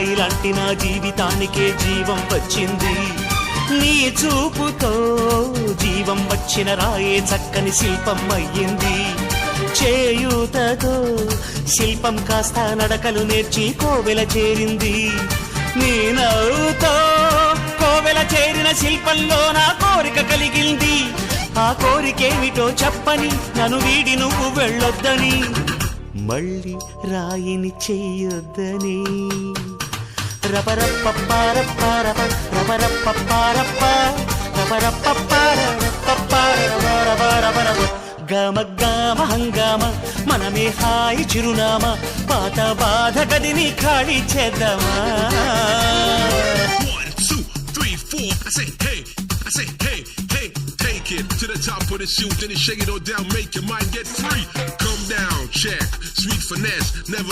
రాయి లాంటి నా జీవితానికే జీవం వచ్చింది. నీ చూపుతో జీవం వచ్చిన రాయే చక్కని శిల్పం అయ్యింది. చేయూతతో శిల్పం కాస్త నడకలు నేర్చి కోవెల చేరింది. నీ నవ్వుతో కోవెల చేరిన శిల్పంలో నా కోరిక కలిగింది. ఆ కోరికేమిటో చెప్పని నన్ను వీడి నువ్వు వెళ్ళొద్దని, మళ్ళీ రాయిని చెయ్యొద్దని. రపరప్పపారప్పారప రపరప్పపారప్ప రపరప్పపారపపారపపారపపారప గమ గమ హంగామ మనమే హాయి చిరునామా, పాత బాధ గదిని ఖాళీ చేద్దామా. 1 2 3 4 I say hey, take it to the top of the shoot, then you shake it all down, make your mind get free. Come down, check, sweet finesse, never